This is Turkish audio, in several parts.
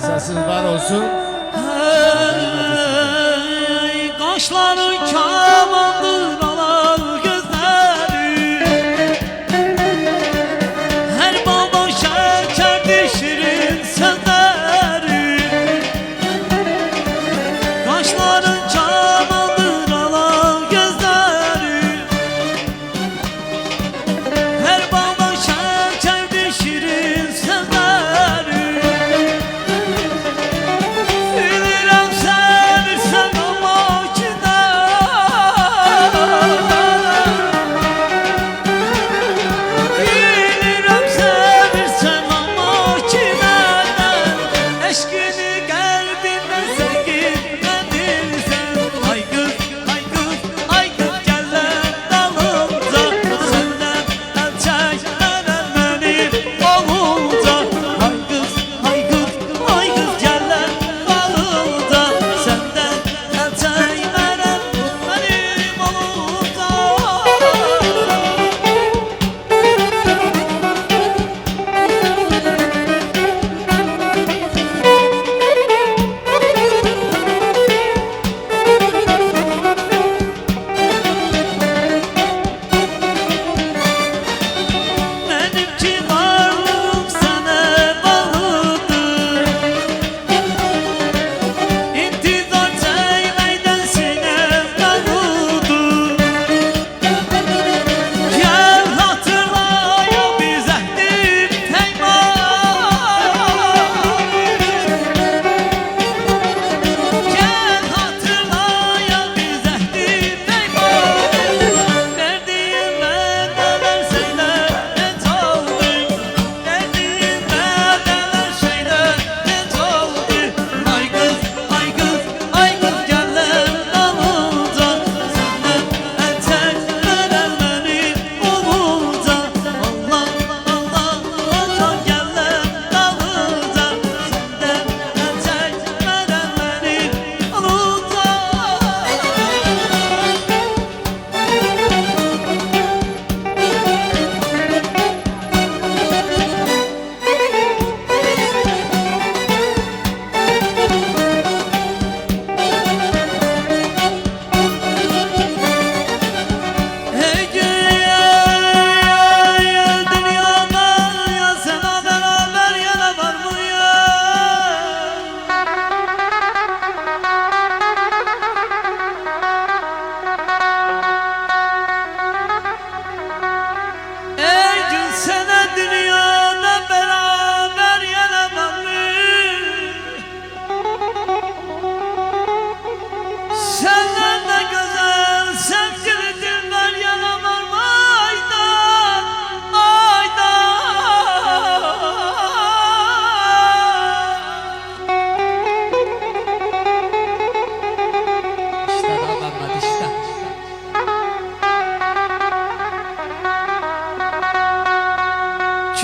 Səsiz var olsun. Hey, qaşların kamandır alar gözləri, hər baldan şəkərdir şirin sözləri. Qaşların kamandır alar gözləri, hər baldan şəkərdir şirin sözləri.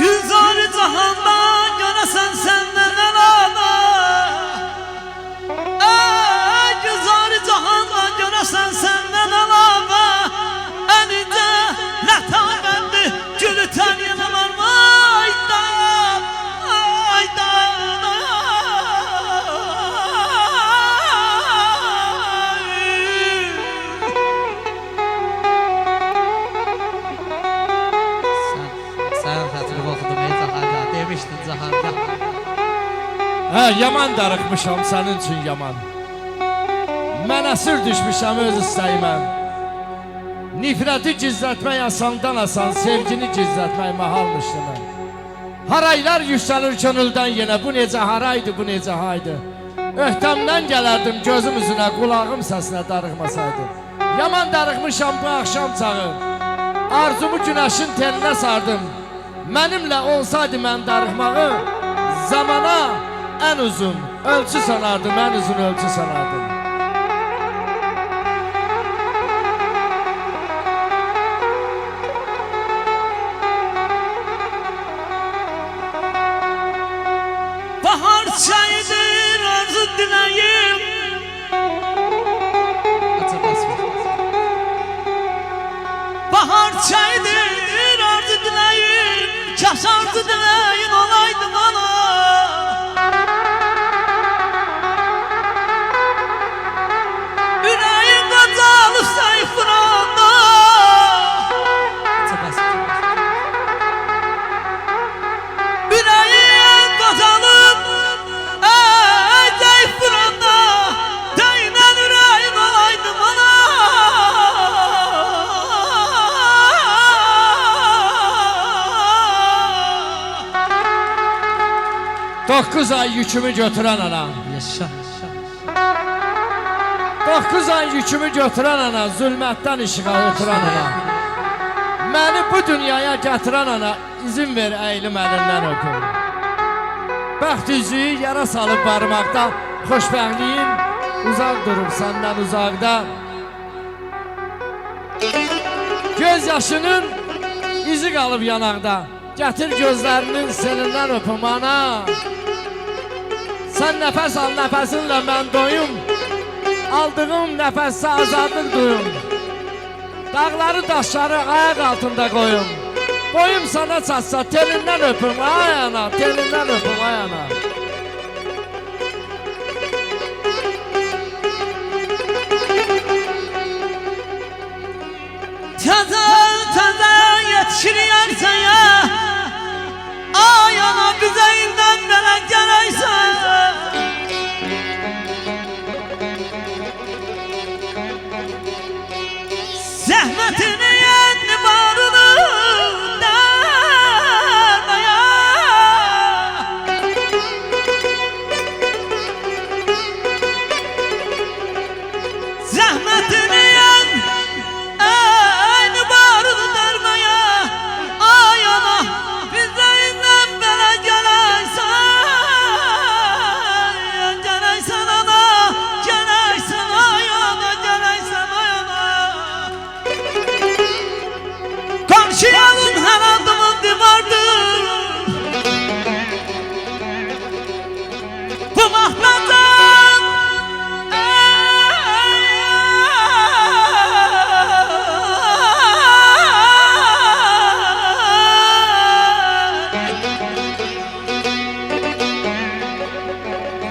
Güzar cahanda görəsən səndən əlavə, ey güzar cahanda görəsən səndən əlavə, ənicə lətafətli gülü tər yenə var aydan, aydan, Sən xətrini oxudum ey Cahanda, demişdin Cahanda. Hə, yaman darıxmışam sənin üçün yaman. Mən əsir düşmüşəm öz istəyimə. Nifrəti gizlətmək asandan asan, sevgini gizlətmək mahalmış demə. Haraylar yüksəlir könüldən yenə, bu necə haraydı, bu necə haydı. Öhdəmdən gələrdim gözüm üzünə, qulağım səsinə darıxmasaydı. Yaman darıxmışam bu axşam çağı, arzumu günəşin telinə sardım. Mənimlə olsaydı mən darıxmağı, zamana ən uzun ölçü sanardım, ən uzun ölçü sanardım. bahar çaydır arzu diləyim, bahar çaydır arzu diləyim, kaş arzu diləyin olaydı bana. 9 ay yükümü götürən ana. Yaşa. 9 ay yükümü götürən ana, zülmətdən işığa ötürən ana. Məni bu dünyaya gətirən ana, izin ver əylim əlindən öpüm. Bəxt üzüyü yara salıb barmaqda, xoşbəxtliyin uzaq durub səndən uzaqda. Göz yaşının izi qalıb yanaqda, gətir gözlərinin senindən öpüm ana. Sən nəfəs al, nəfəsinlə mən doyum, aldığım nəfəsdə azadlıq duyum. Dağları, daşları ayaq altında qoyum. Boyum sana çatsa, telindən öpüm ay ana, telindən öpüm ay ana. Taze yetişir yarsaya, ay ana bize inden melek gelaysa. Zahmetini yendi barını darmaya. Zahmetini yendi barını darmaya. Ay ana bizden bana gelaysan. Gelaysan ana, gelaysan ay ana, gelaysan ay ana. Komşuyanın her adımın divardır. Bu mahlardan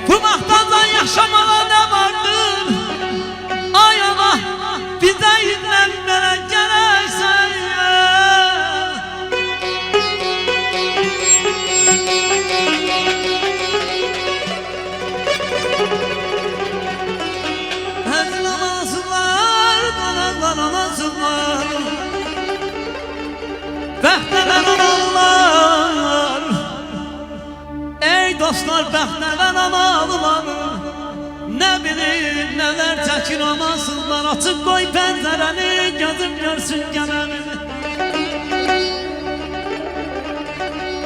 bu mahlardan yaşamana ne vardır? Ay ana bize yüzden melek gelaysan. Bəxtəvər analar, ey dostlar bəxtəvər analar. Ne bilir neler çəkir anasınlar. Açıq qoy pəncərəni, gözüm görsün gələni.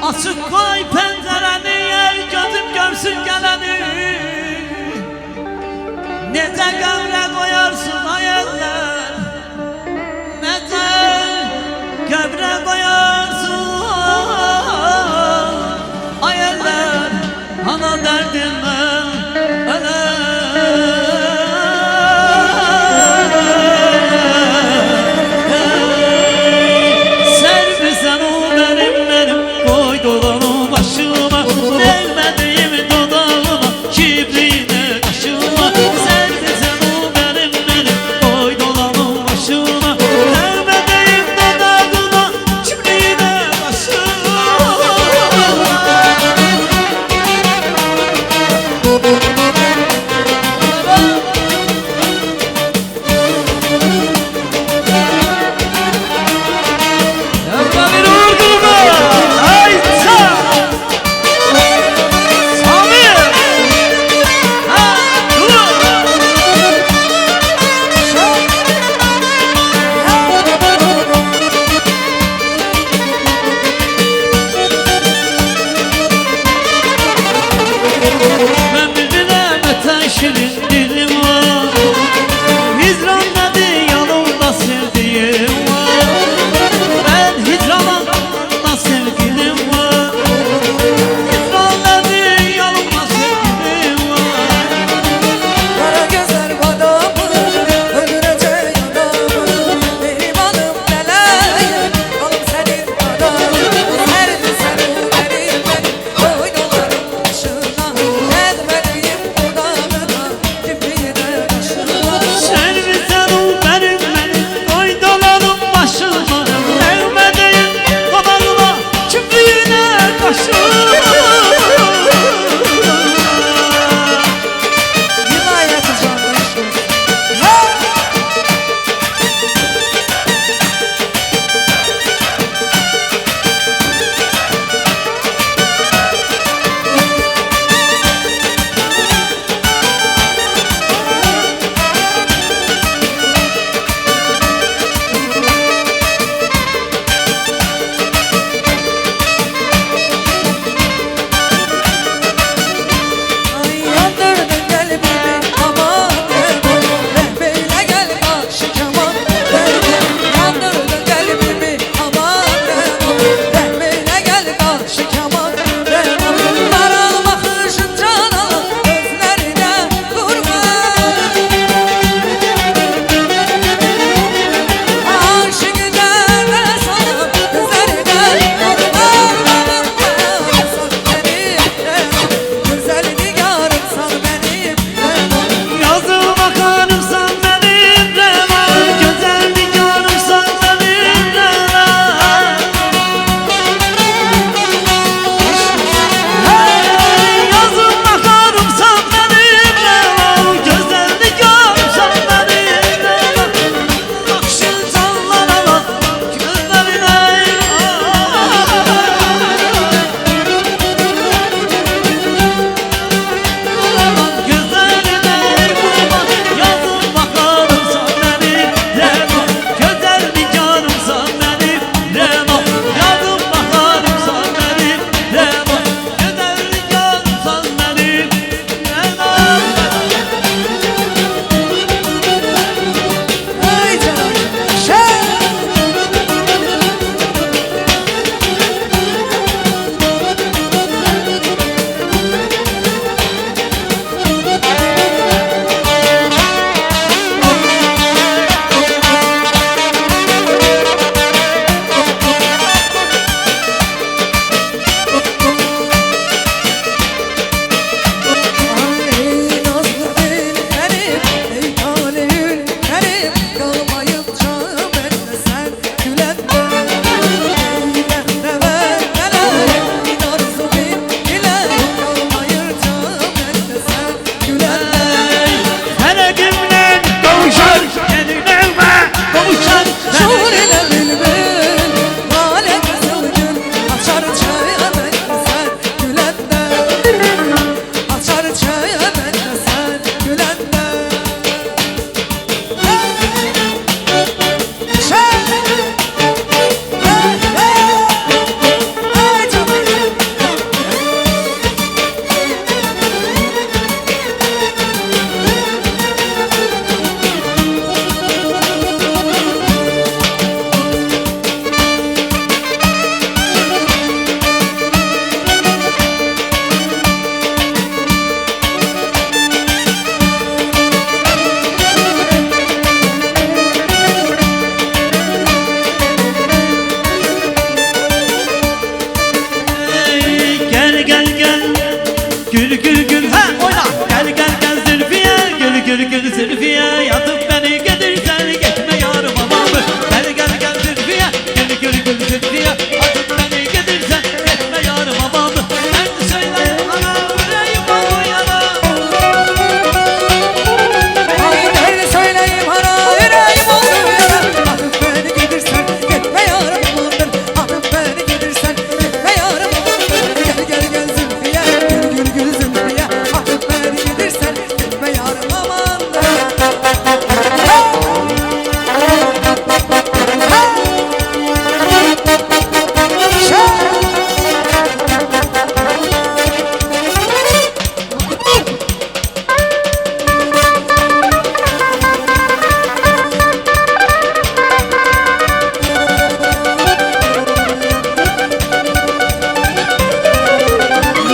Açıq qoy pəncərəni, ey gözüm görsün gələni. Necə qəbrə qoyarsın ay eller, necə qəbrə qoyarsın ay eller. Ana dərdimdən serbisən o benim koy dolanı başıma. Değmediğim dodağıma, kibriğine kaşıma. Serbisən o benim koy dolanı başıma. Değmediğim dodağıma, kibriğine kaşıma. Ben bilmem şirin dilim var. Hicran nedir yanımda sevdiğim var. Ben hicranla sevgilim var. Hicran nedir yanımda sevgilim var. Kara gözler adamı, öldürecek adamı. Benim adım Belayım, oğlum senin adamın. Serdi sen o benim koydularım başına. Ezberleyim dudağına, kibriğine gül gül Zülfiye yatıp beni getirsen gitme yarım aman. Gel gel gel Zülfiye gül gül gül Zülfiye yatıp beni getirsen gitme yarım aman. Ben söyleyeyim ana yüreğim var yana. Haydi söyleyeyim ana yüreğim oldu yana. Atıp beni gidersen gitme yarım amandır. Atıp beni gidersen gitme yarım amandır. Gel gel gel Zülfiye gül gül gül Zülfiye atıp beni gidersen gitme yarım amandır.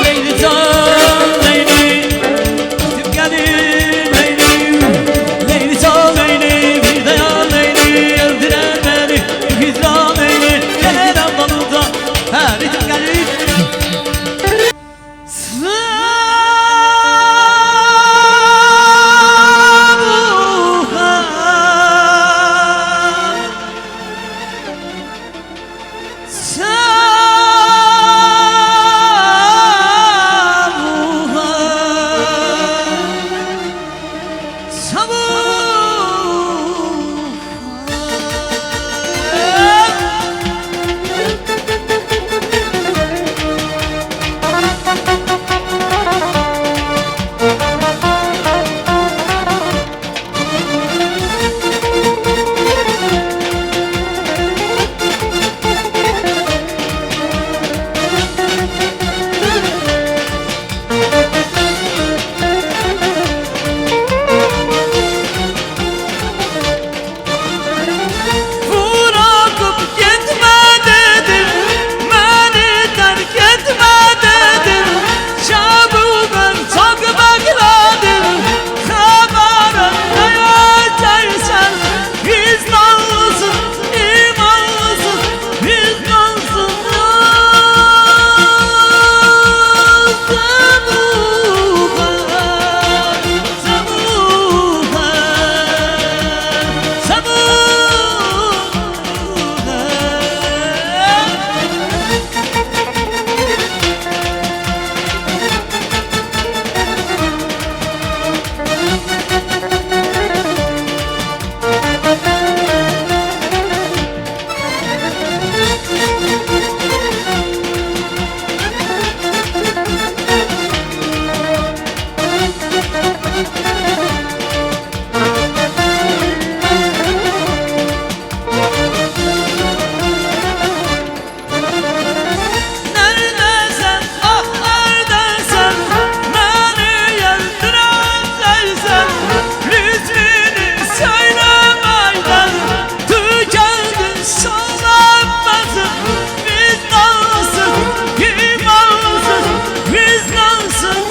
Leyli can Leyli gidip gelir Leyli. Leyli can Leyli bir de ya Leyli öldüren beni hicran Leyli. Gelen balında her gidip gelir. Bırakıp gitme dedim, beni terk etme dedim. Çabuk'un çok bekledim, haberim ne yeteysen. Vicdanlısın, imanlısın, vicdansın. Neredesin, ah neredesin, beni yeldireceksen. Ritmini söylemeden tükendi söylenmesin. Vicdansız, imansız, vicdansız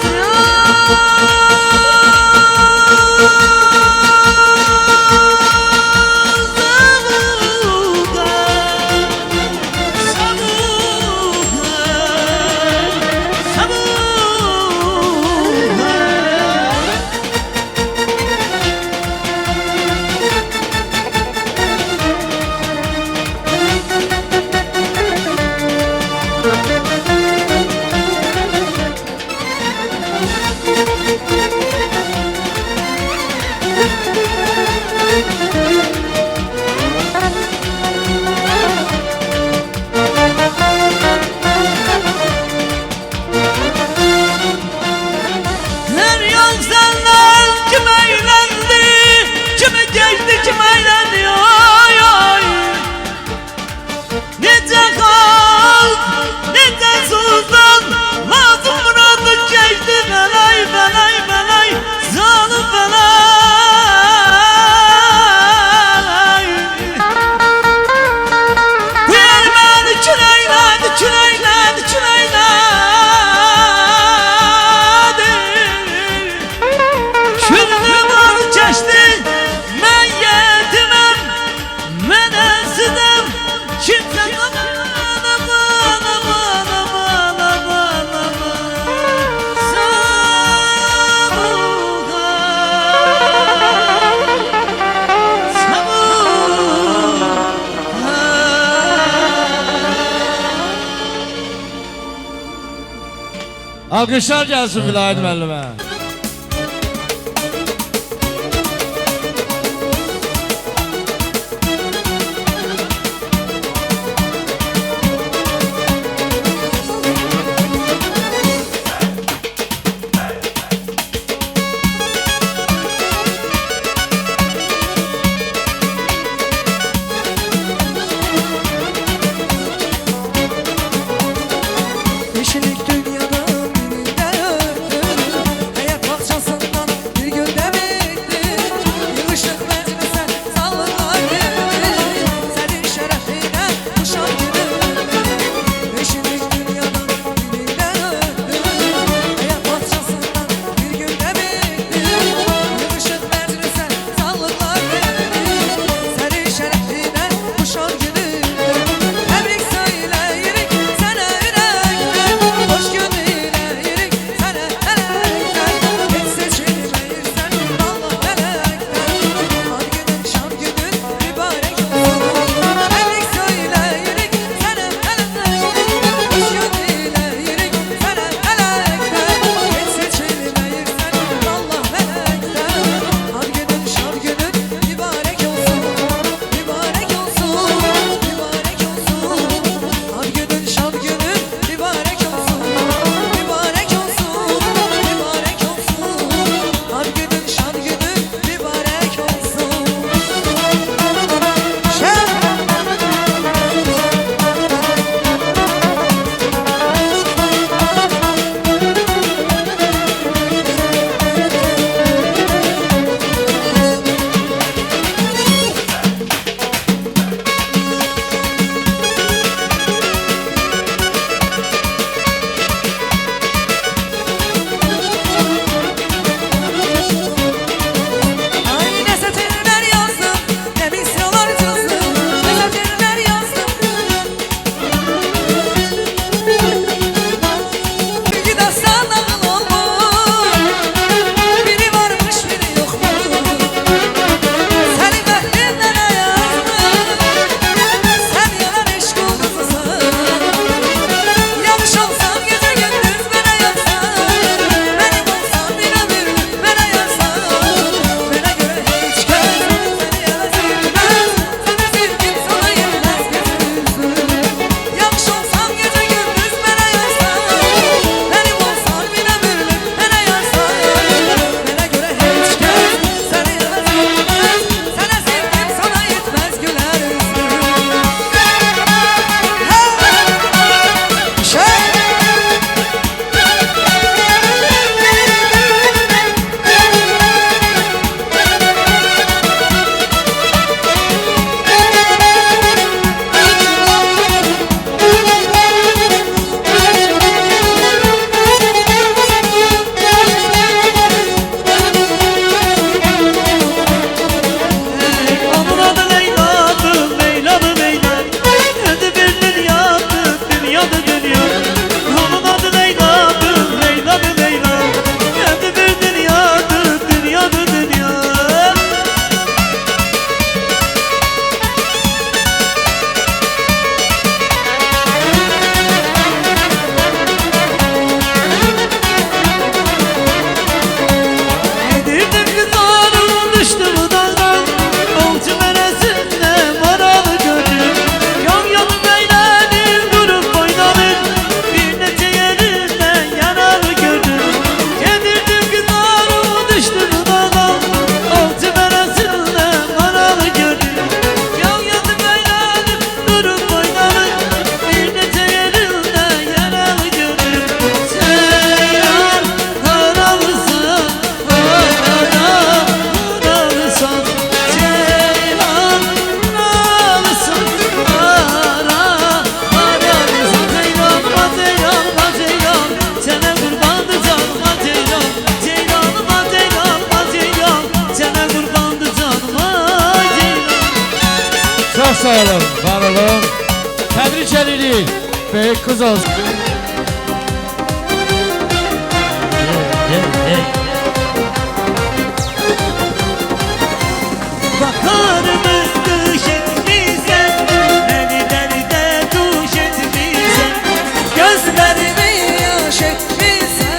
Her yol senden kim eğlendi, kimi geçti kim eğlendi ay ay. Nice kalp, nice sultan, lazım muradı geçti belay belay belay, zalim belay. Diğer beni çüleyledi, çüleyledi, çüleyledi. Alqışlar gəlsin Vilayət müəllimə. Yeşillik dünyadan birinde öldüm. Hayat bahçesinden bir günde bitti. Yılışık meclise sallılar beni. Senin şerefine kuşan günüm. Yeşillik dünyadan birinde öldüm. Hayat bahçesinden bir günde bitti. Yılışık meclise sallılar beni. Senin şerefine kuşan günüm. Tebrik söyleyirik sana yürekten. Hoş günüyle yürük sana melekten. Hiç seçilmeyirsen Allah melekten. Ad günün şan günün mübarek olsun. Tebrik söyleyerek sana melekten. Hoş günüyle yürük sana melekten. Hiç seçilmeyirsen Allah melekten. Ad günün şan günün mübarek olsun. Mübarek olsun. Mübarek olsun. Ad günün şan günün mübarek olsun. Mübarek olsun. Mübarek olsun. Ad günün şan günün mübarek olsun. Ay ne satırlar yazdım, ne misyolar çizdim, ne satırlar yazdım. Bir dastan nağıl olmuş, biri varmış biri yokmuş. Seni bəxtindən yazdım, sen yalan eşq olmuşsun. Yanlış olsam gece gündüz bana yazsan, benim olsam bir ömür bana yazsan. Bana göre hiç kez seni yana sevmez, sana sevdim sana yetmez gözümüzü. Yanlış olsam gece gündüz bana yazsan, benim olsam bir ömür bana yazsan. Bana göre hiç kez seni yana sevmez, sana sevdim sana yetmez güler yüzlü. Onun adı Leyla'dır, Leyla'dır Leyla. Ödü bir dünyadır, dünyada dünya. Onun adı Leyla'dır, Leyla'dır Leyla. Ödü bir dünyadır, dünyada dünya. Yedirdim kızarım düştü bu daldan. Olcu meresinde maralı gönlüm. Yan yanım eğlenir durup oynanır. Bir nece yerinden yaralı gönlüm. Yedirdim kızarım düştü bu daldan. Olcu meresinde maralı gönlüm. Yan yanım eğlenir durup oynanır. Bir nece yerinden yaralı gönlüm. Seyran karalısın. Aralısın, ceylan aralısın, aralısın. Ceylanıma ceylanıma ceylan, sana kurbandı canıma ceylan. Ceylanıma ceylanıma ceylan, sana kurbandı canıma ceylan. Çox sağ olun, var olun. Təbrik edirik. Böyük qız olsun. Bakarımı kış etmişsen, beni derde duş etmişsen. Gözlerimi yaş etmişsen,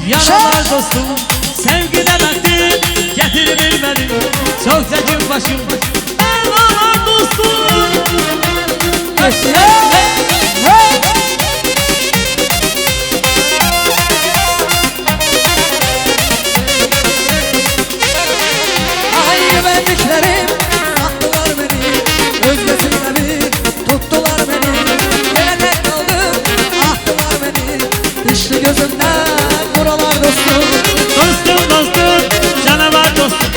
Yaralar dostum, sevgi demektir. Getirir beni, çok çekin başım. Yaralar dostum. Ay bendiklerim attılar beni, özlesiyle bir tuttular beni. Neler kaldım attılar beni, düştü gözümden buralar dostum. Dostum dostum, canavar dostum.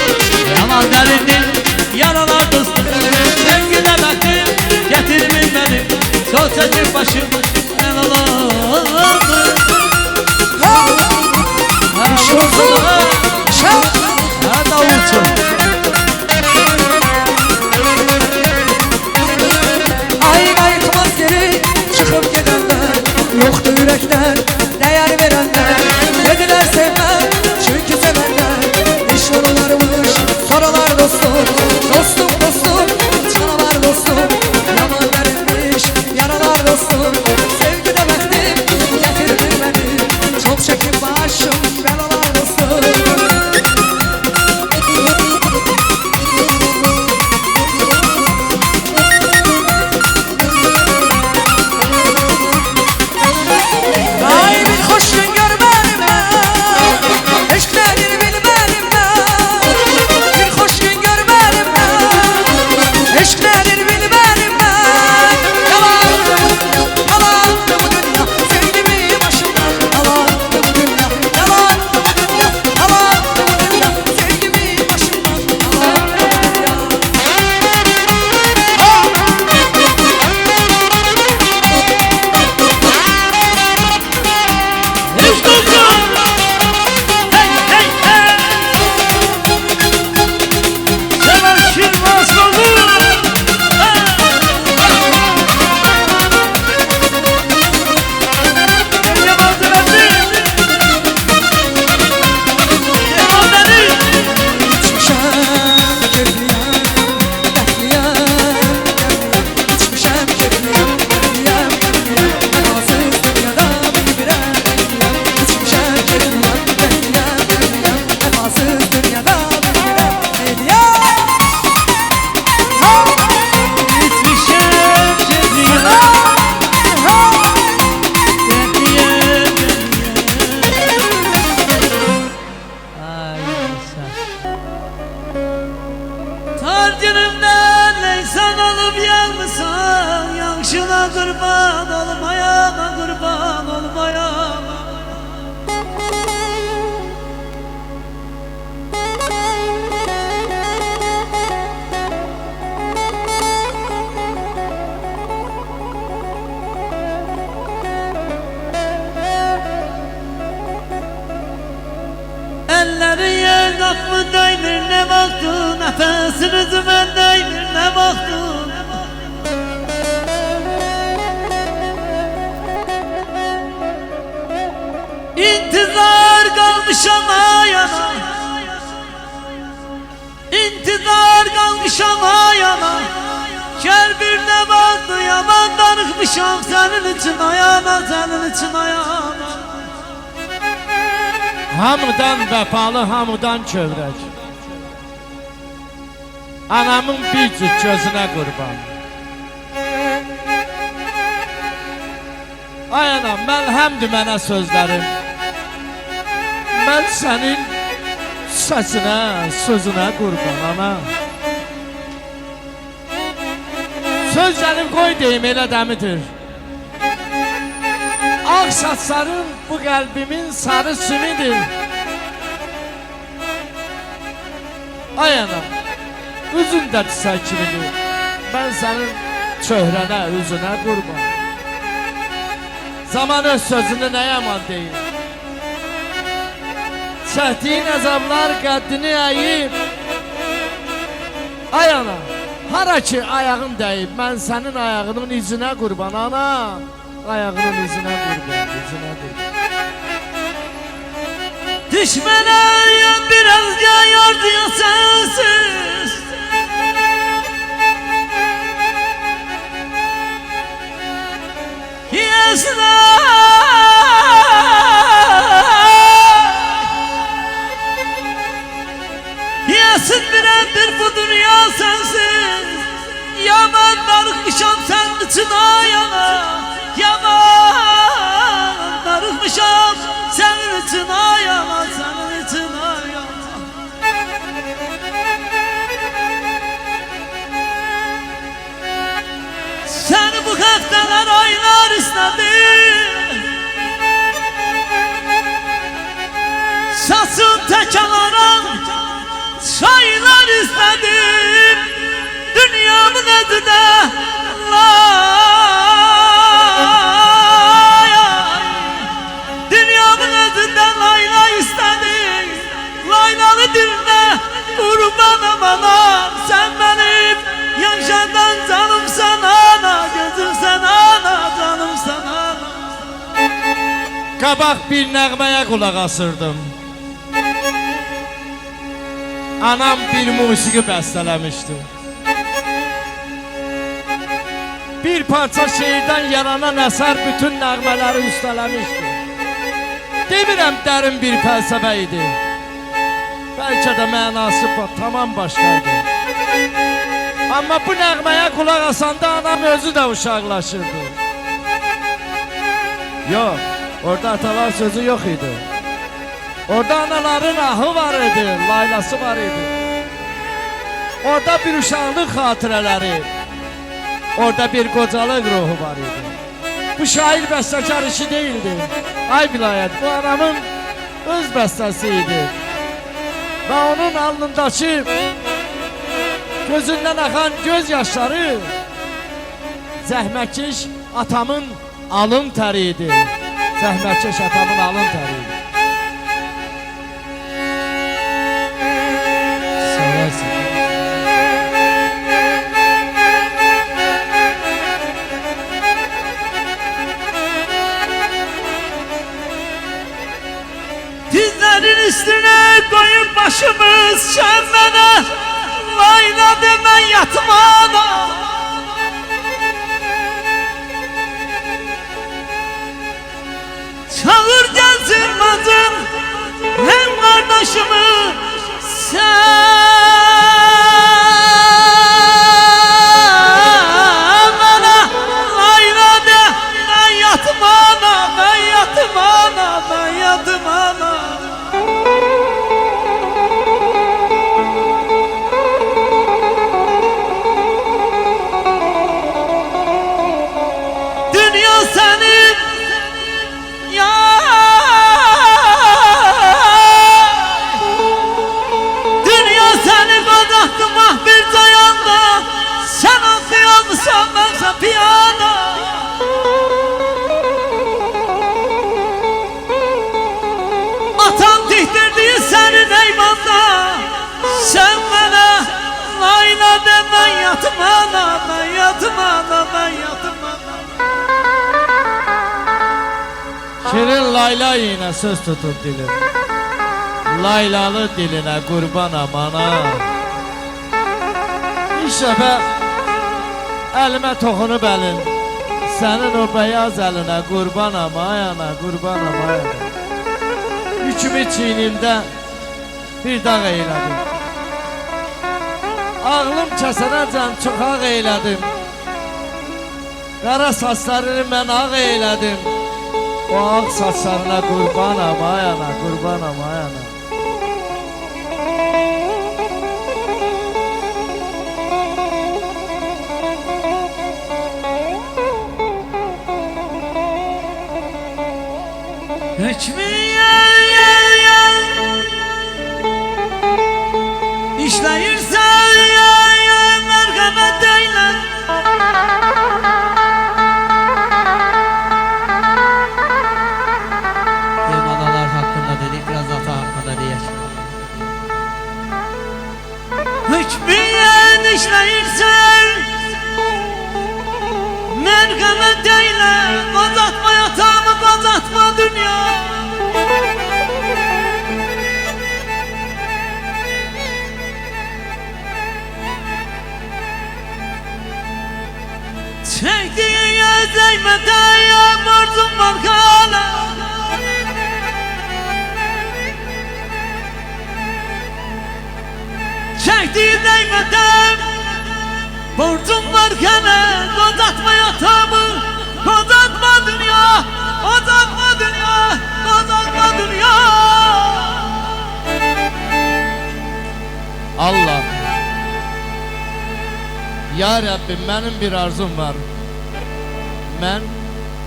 Yaman derindir, yaralar dostum. Sevgi demektir, getirir beni, çok çekin başım. Yaralar Ay bayıtmaz geri çıkıp gidenler, yoktu yürekten değer verenler. Dediler sevmem çünkü severler, iş sorularmış sorular dostum. Dostum dostum, canavar dostum, yaman derinmiş yaralar dostum. Sevgi demektir, getirdin beni, çok çekip başım belalar dostum. Ay bir hoş gün görmedim ben, eşk nedir bilmedim ben. Bir hoş gün görmedim ben, eşk nedir bilmedim ben. Yalandı bu dünya, sevgimi başımdan. Yalandı bu dünya, yalandı bu dünya, yalandı bu dünya, sevgimi başımdan. Yalandı bu dünya. Hiç dostum. Hey hey hey. Sever şirmaz olur. Yaman derindir. Yaman derindir. İçmişem kefliyem, bekliyem, İçmişem kefliyem, bekliyem, Vefasız dünyada bilmirem, bekliyem. İçmişem kefliyem, bekliyem, Vefasız dünyada bilmirem, bekliyem. Gitmişim cezire. Ay Tarcınımdan leysan olup yanmışsan, Yanşına kurban olmayana, kurban olmayana. Elleri yer kapı değmir ne baktın, nefesinizi ben değmir ne baktın. İntizar kalmış ama yana, İntizar kalmış ama yana. Kör bir ne baktı, yaman darıkmışam senin için ayağına, senin için ayağına. Hamıdan vəfalı, hamıdan kövrək. Anamın bir cüt gözünə qurban. Ay anam, məlhəmdir mənə sözlərim. Mən sənin səsinə, sözünə qurban ana. Sözlərim qoy deyim elə dəmidir. Ağ saçların bu qəlbimin sarı simidir. Ay anam, üzün də çiçək kimidir. Mən sənin çöhrənə, üzünə qurban. Zaman öz sözünü nə yaman deyir. Çəkdiyin əzablar qəddini əyib. Ay ana, hara ki ayağın dəyib, mən sənin ayağının izinə qurban ana. Ayağının izinə qurban, izinə qurban. Düşmene yan birazca yardı ya sensiz. Yesna istedim Saçın tekalan çaylar istedim Dünyamın adına Dünyamın adına layla istedim Laylalı diline kurbanım ana Sen benim yaşadan canımsan ana Gözümsen ana canımsan ana Qabaq bir nəğməyə qulaq asırdım. Anam bir musiqi bəstələmişdi. Bir parça şeirdən yaranan əsər bütün nəğmələri üstələmişdi. Demirəm dərin bir fəlsəfə idi. Bəlkə də mənası tamam başqaydı. Amma bu nəğməyə qulaq asanda anam özü də uşaqlaşırdı. Yox, orada atalar sözü yox idi. Orada anaların ahı var idi, laylası var idi. Orada bir uşaqlıq xatirələri, orada bir qocalıq ruhu var idi. Bu şair bəstəkar işi değildi. Ay vilayət, bu anamın öz bəstəsi idi. Və onun alnındakı gözündən axan göz yaşları zəhmətkeş atamın alın təri idi. Zəhmətkeş atamın alın təri idi. Seversin. Dizlerin üstüne koyup başımız çembene Layla deme yatmana Çağır gelsin bacım hem kardeşimi sen bana Layla deme yatmana ben yatmana ben yatmana Dünya senin ya Dünya seni kazattı mahvir cayanda Sen okuyalmışsan bense piyano Atan diktirdiği senin eyvanda Sen bana layla de ben yatmana Ben yatmana ben yatmana Şirin Layla yine söz tutup dilim. Laylalı diline kurbanam ana. İşte be elime toxunub elin. Senin o beyaz eline kurbanam ayana kurbanam ayana. Yükümü çiynimdə bir dağ eylədim. Ağlım kəsənəcən çox ağ eylədim. Qara saçlarını mən ağ eylədim. O ağ saçlarına kurbanam ayana kurbanam ayana. İşləyirsən mərhəmət eylə Hem analar hakkında dedik, biraz ata hakkında diyek. Hükmüyen işləyirsən mərhəmət eylə Qazatma yatağımı qazatma dünya Çektiğin değmeden borcum var hala Çektiğin değmeden borcum var hala Kozatma yatağımı kozatma dünya Kozatma dünya Kozatma dünya Allah. Ya Rabbim benim bir arzum var. Ben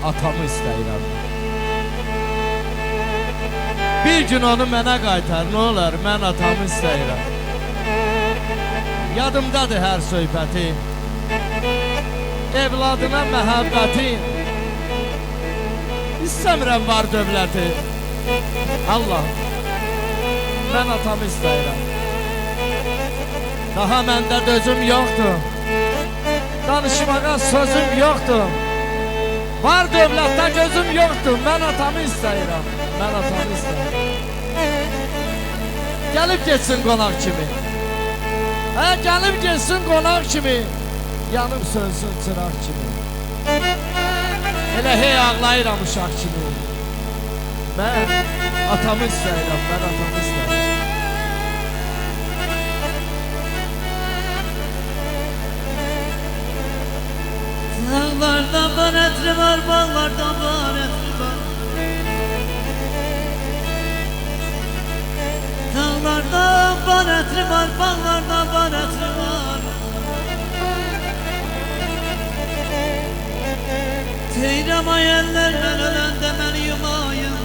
atamı istəyirəm. Bir gün onu mənə qaytar, nə olar, mən atamı istəyirəm. Yadımdadır hər söhbəti, evladına məhəbbəti. İstəmirəm var dövləti. Allah, mən atamı istəyirəm. Daha məndə dözüm yoxdur, danışmağa sözüm yoxdur. Var dövlətdə gözüm yoxdur, mən atamı istəyirəm. Mən atamı istəyirəm. Gəlib geçsin qonaq kimi. Gəlib geçsin qonaq kimi. Yanıb sönsün çıraq kimi. Elə hey ağlayıram uşaq kimi. Mən atamı istəyirəm, mən atamı istəyirəm. Dağlarda banetri var, bağlarda banetri var. Dağlarda banetri var, bağlarda banetri var. Teyrem ayeller ben ölende beni yumayım.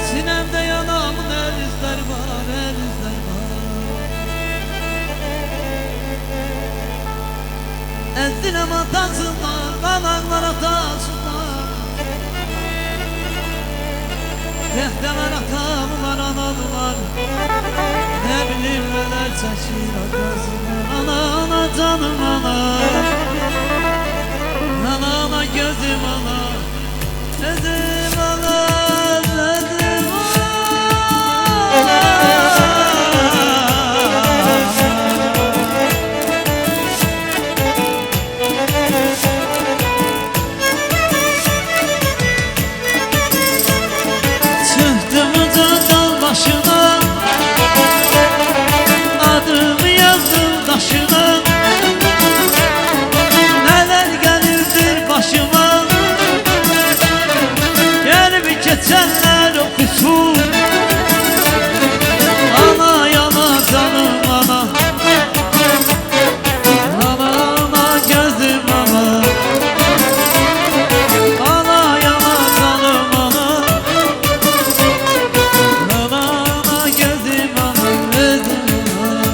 Sinemde yanamın el izler var, el izler var. Ezdinem atasınlar, kanaklar atasınlar. Tehdeler atamlar, analılar. Ne bileyim neler çekir o gözümden. Ana, ana canım ana. Ana, ana gözüm ana. Gözüm ana, gözüm ana. Geçenler okusun. Ana yana canım ana. Ana ana gözüm ana. Ana yana canım ana. Ana ana gözüm ana, gözüm ana.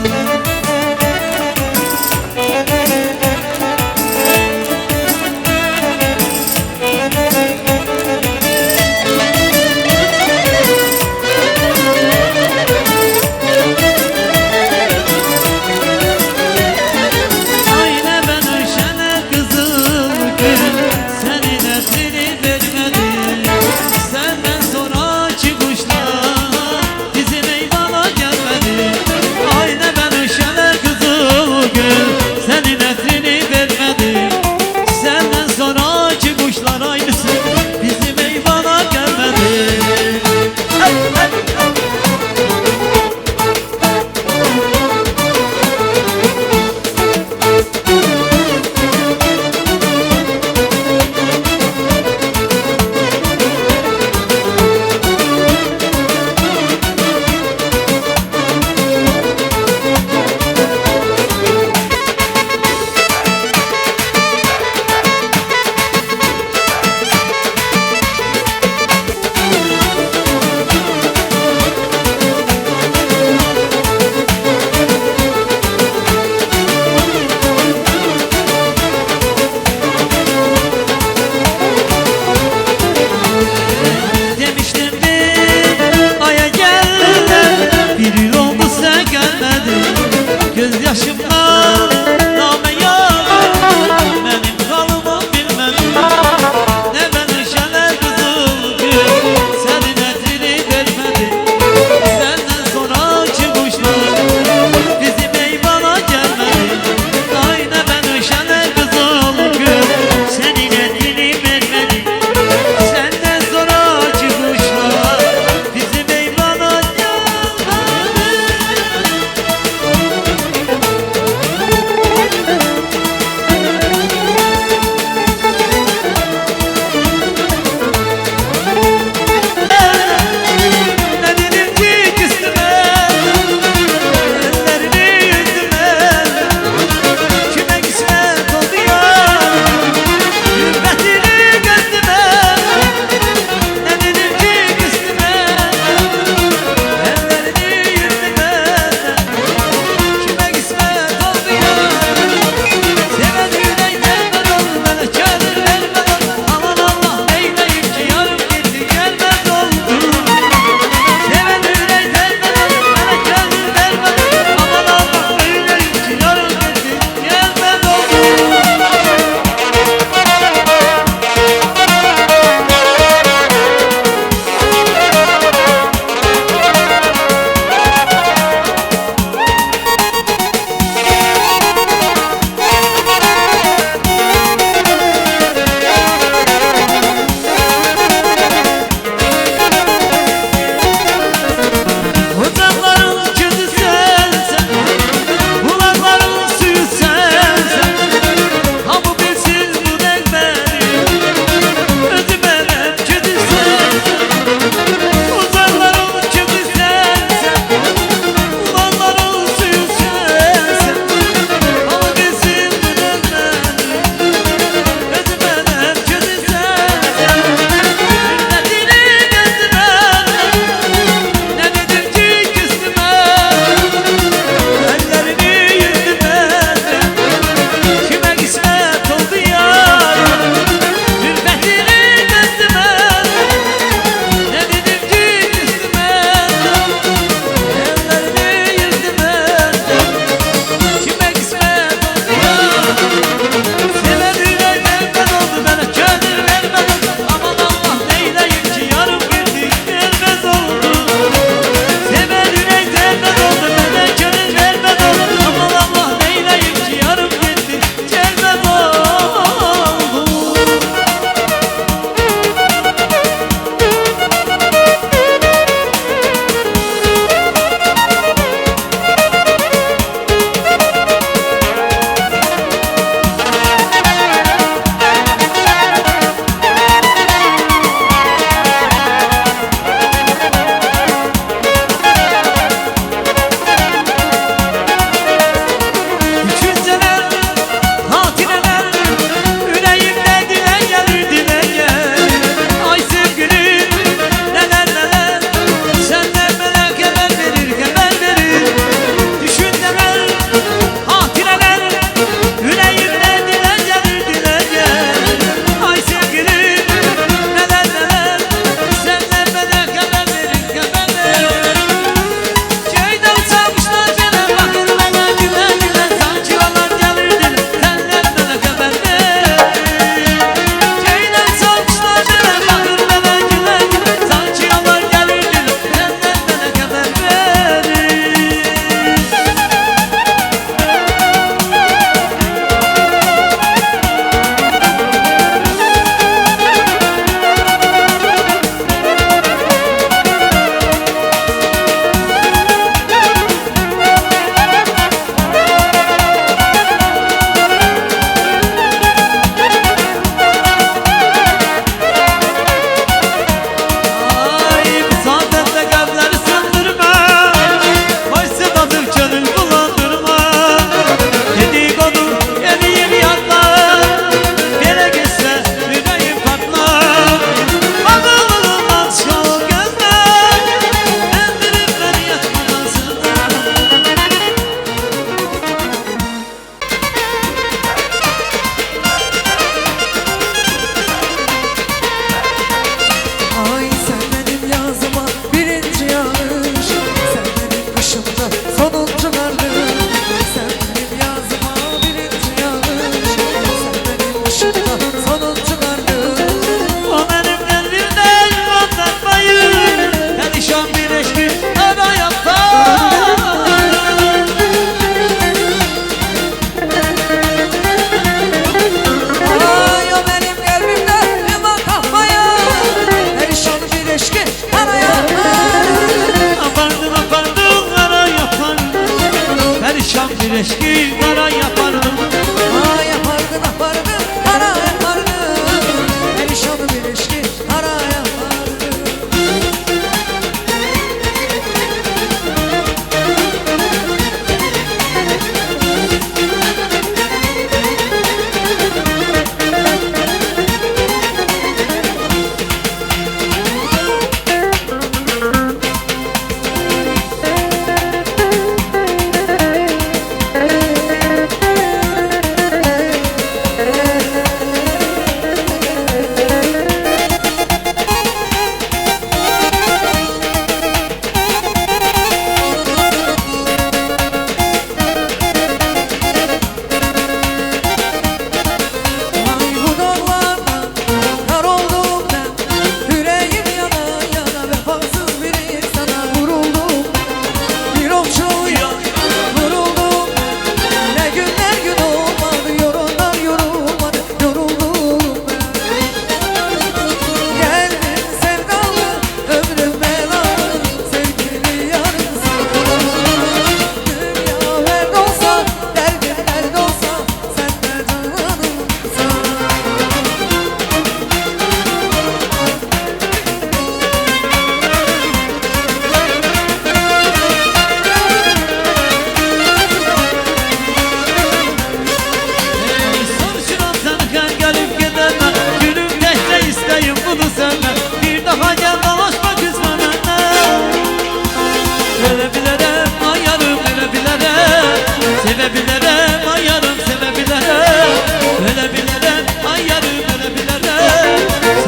Ölebilirim ayarım ölebilirim. Sevebilirim ayarım sevebilirim. Ölebilirim ayarım ölebilirim.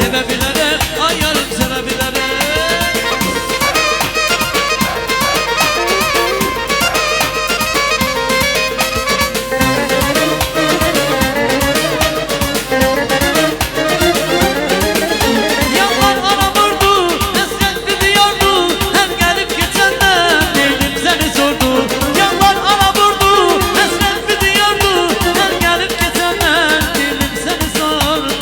Sevebilirim ayarım sevebilirim. Yanlar ana vurdu, hasret biliyordu. Her gelip geçenler neydim seni sordu. Yanlar ana vurdu, hasret biliyordu. Her gelip geçenler neydim seni sordu.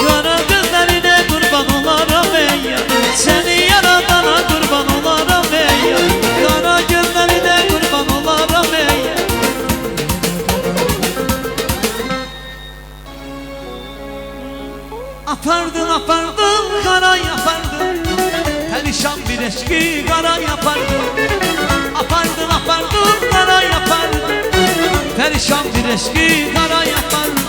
Kara gözlerine kurban olarım ey yar. Seni yaradana kurban olarım ey yar. Kara gözlerine kurban olarım ey yar. Apardın apardın kara yapardın. Perişan bir eşki kara yapardın. Apardın apardın kara yapardın. Perişan bir eşki kara yapardın.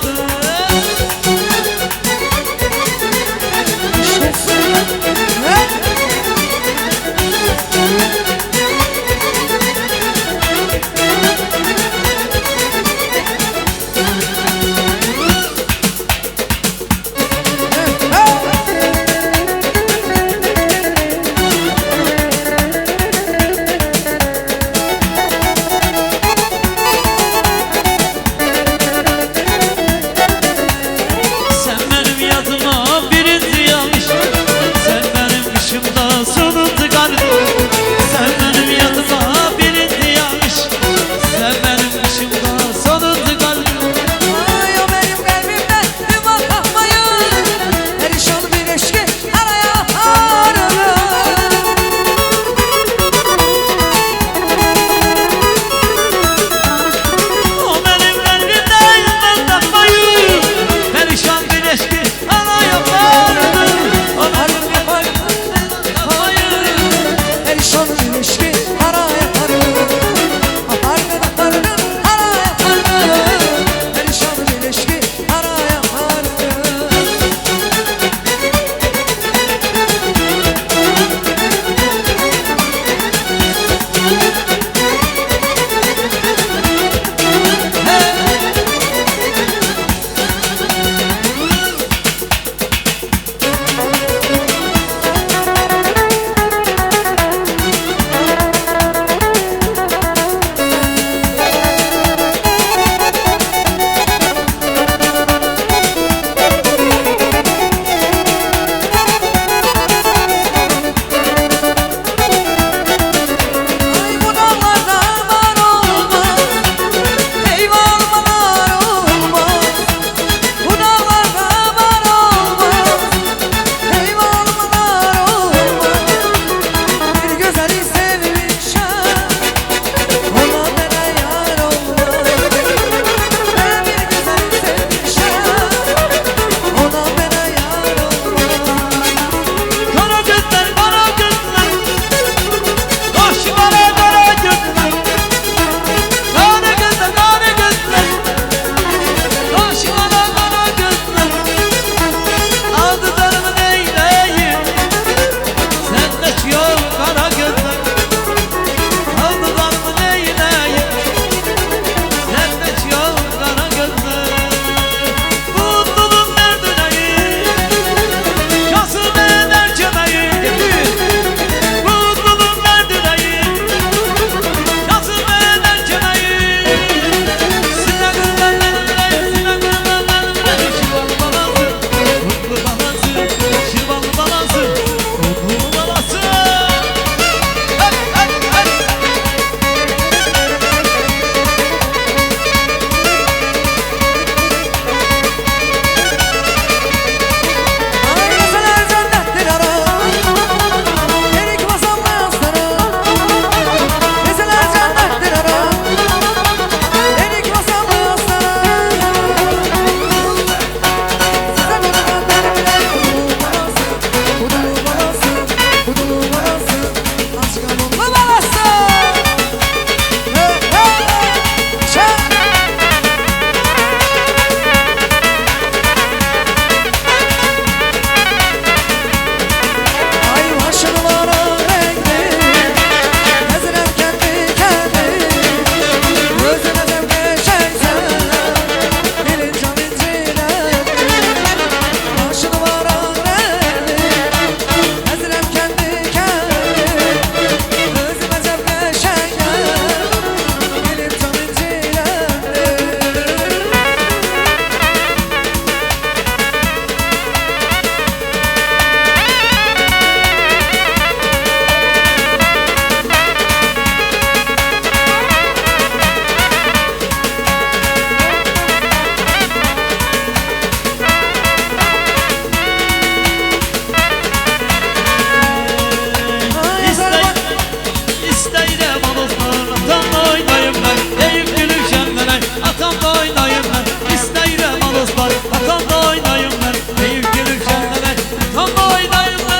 alozlar Atamla oynayım ben deyip gülüşen mənə Atamla oynayım ben istəyirəm alozlar Atamla oynayım ben deyip gülüşen mənə Atamla oynayım ben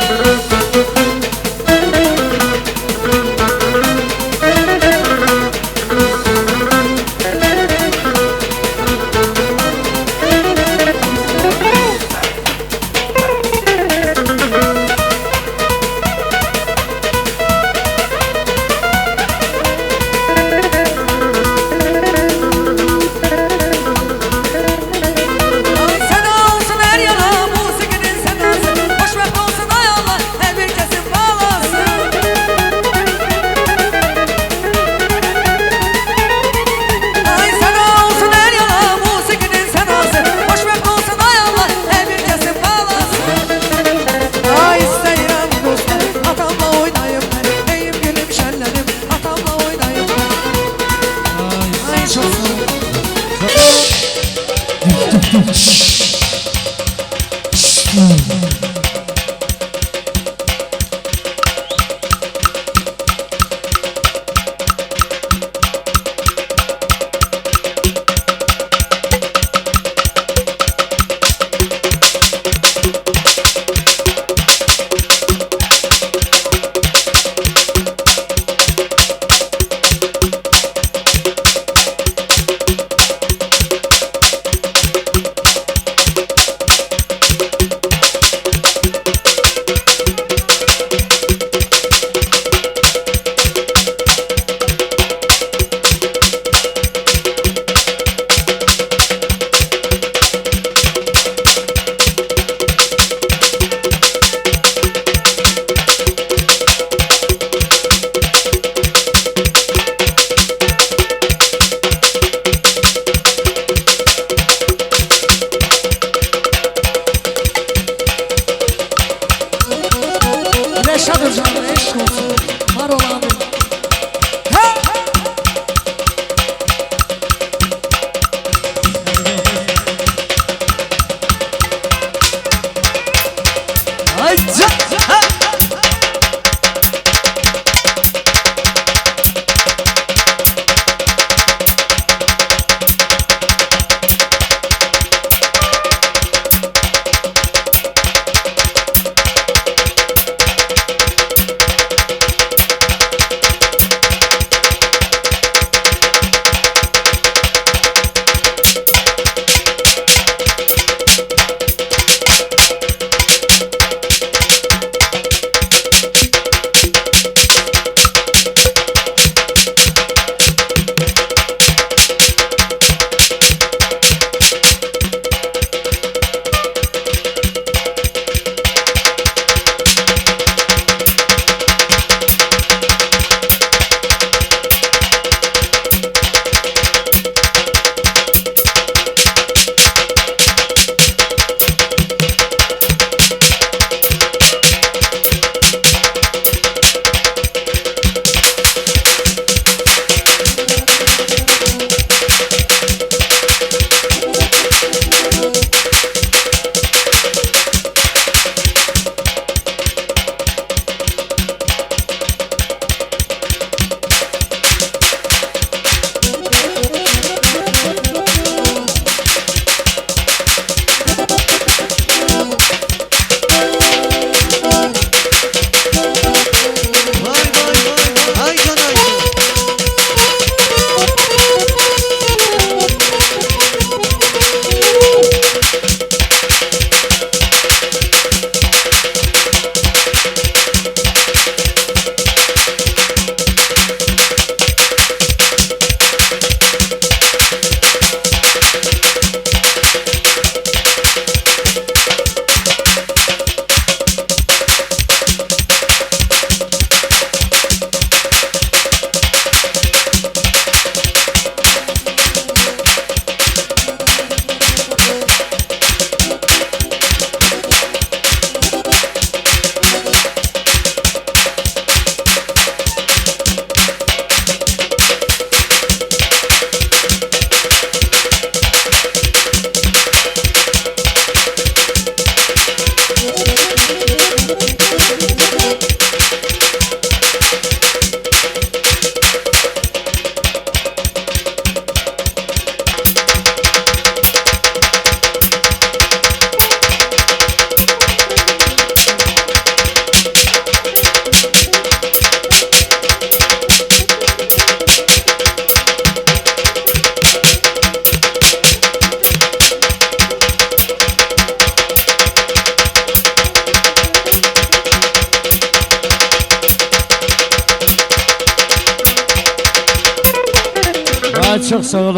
Ay, çox sağ olun.